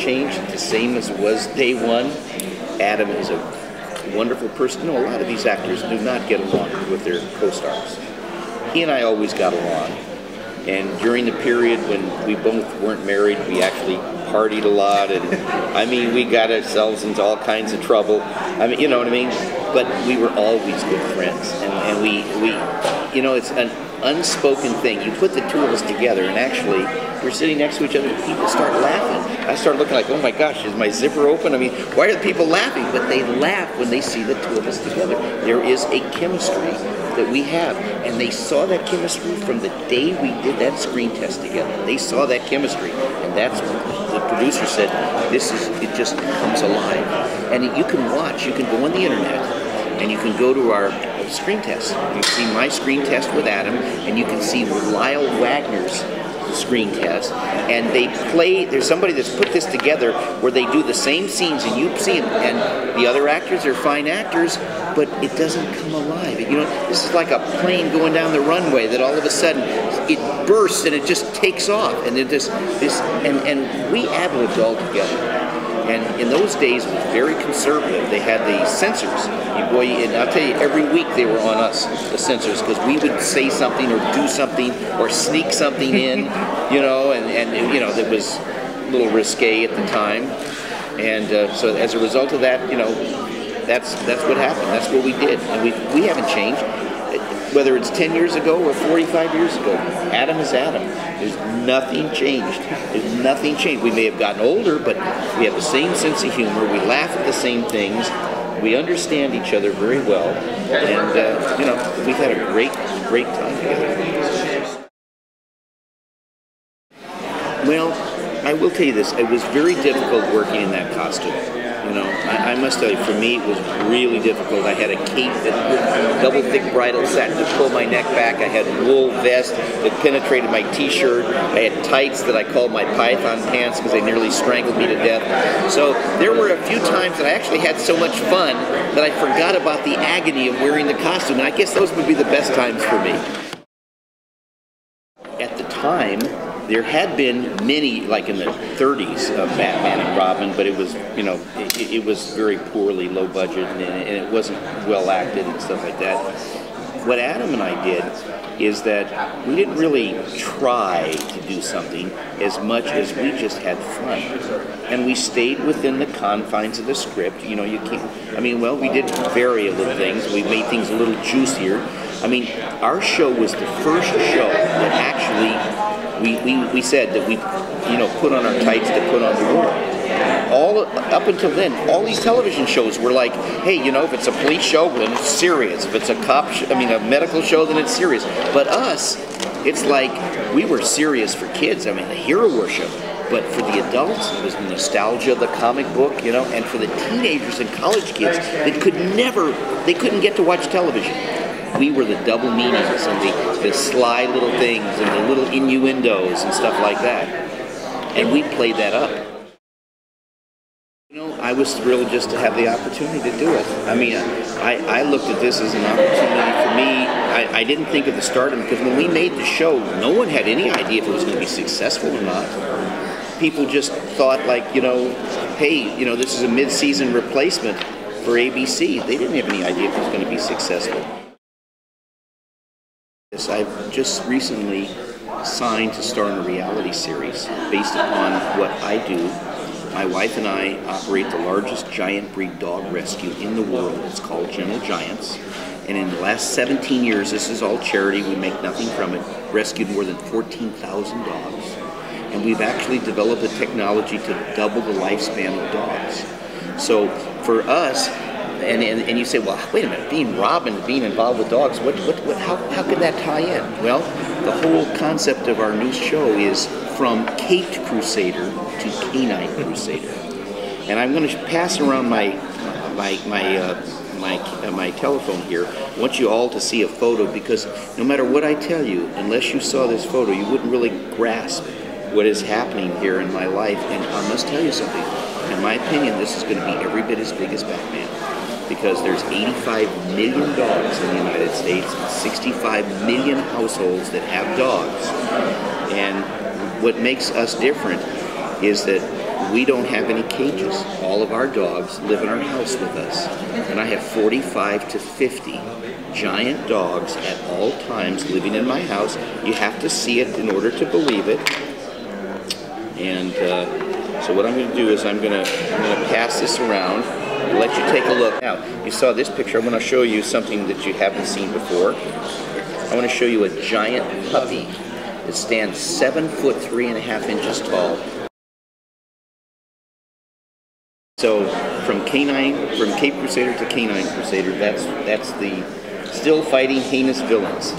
changed. It's the same as it was day one. Adam is a wonderful person. You know, a lot of these actors do not get along with their co-stars. He and I always got along. And during the period when we both weren't married, we actually partied a lot, and I mean, we got ourselves into all kinds of trouble. I mean, you know what I mean? But we were always good friends, and we you know, it's an unspoken thing. You put the two of us together, and actually, we're sitting next to each other, and people start laughing. I start looking like, oh my gosh, is my zipper open? I mean, why are the people laughing? But they laugh when they see the two of us together. There is a chemistry that we have, and they saw that chemistry from the day we did that screen test together. They saw that chemistry, and that's when the producer said, it just comes alive. And you can watch, you can go on the internet, and you can go to our screen test. You can see my screen test with Adam, and you can see Lyle Wagner's screen test, and they play, there's somebody that's put this together where they do the same scenes, and you see them, and the other actors are fine actors, but it doesn't come alive. You know, this is like a plane going down the runway that all of a sudden it bursts and it just takes off, and it just and we ad-libbed all together. And in those days, it was very conservative. They had the censors. Boy, and I'll tell you, every week they were on us, the censors, because we would say something or do something or sneak something in, you know, and you know, that was a little risque at the time. And so as a result of that, you know, that's what happened. That's what we did. And we haven't changed. Whether it's 10 years ago or 45 years ago, Adam is Adam. There's nothing changed. There's nothing changed. We may have gotten older, but we have the same sense of humor. We laugh at the same things. We understand each other very well. And, you know, we've had a great time together. Well, I will tell you this. It was very difficult working in that costume. You know, I must tell you, for me, it was really difficult. I had a cape that double thick bridle satin to pull my neck back. I had wool vest that penetrated my t-shirt. I had tights that I called my python pants because they nearly strangled me to death. So there were a few times that I actually had so much fun that I forgot about the agony of wearing the costume. And I guess those would be the best times for me. At the time, there had been many, like in the 30s, of Batman and Robin, but it was, you know, it was very poorly, low budget, and it wasn't well acted and stuff like that. What Adam and I did is that we didn't really try to do something as much as we just had fun. And we stayed within the confines of the script. You know, you can't, I mean, well, we did vary a little things. We made things a little juicier. I mean, our show was the first show that actually we said that we, you know, put on our tights to put on the wool. All up until then, all these television shows were like, hey, you know, if it's a police show, then it's serious. If it's a cop, a medical show, then it's serious. But us, it's like we were serious for kids. I mean, the hero worship. But for the adults, it was the nostalgia of the comic book, you know, and for the teenagers and college kids that they couldn't get to watch television. We were the double meanings and the sly little things and the little innuendos and stuff like that. And we played that up. You know, I was thrilled just to have the opportunity to do it. I mean, I looked at this as an opportunity for me. I didn't think of the stardom, because when we made the show, no one had any idea if it was going to be successful or not. People just thought, like, you know, hey, you know, this is a mid-season replacement for ABC. They didn't have any idea if it was going to be successful. I've just recently signed to star in a reality series based upon what I do. My wife and I operate the largest giant breed dog rescue in the world. It's called Gentle Giants. And in the last 17 years, this is all charity, we make nothing from it, rescued more than 14,000 dogs. And we've actually developed a technology to double the lifespan of dogs. So for us, and you say, well, wait a minute, being Robin, being involved with dogs, how could that tie in? Well, the whole concept of our new show is from caped crusader to canine crusader. And I'm going to pass around my telephone here. I want you all to see a photo, because no matter what I tell you, unless you saw this photo, you wouldn't really grasp what is happening here in my life. And I must tell you something. In my opinion, this is going to be every bit as big as Batman, because there's 85 million dogs in the United States and 65 million households that have dogs. And what makes us different is that We don't have any cages. All of our dogs live in our house with us. And I have 45 to 50 giant dogs at all times living in my house. You have to see it in order to believe it. And so what I'm going to do is I'm going to pass this around and let you take a look. Now, you saw this picture. I'm going to show you something that you haven't seen before. I want to show you a giant puppy that stands 7 foot 3.5 tall. So from Cape Crusader to Canine Crusader, that's the still fighting heinous villains.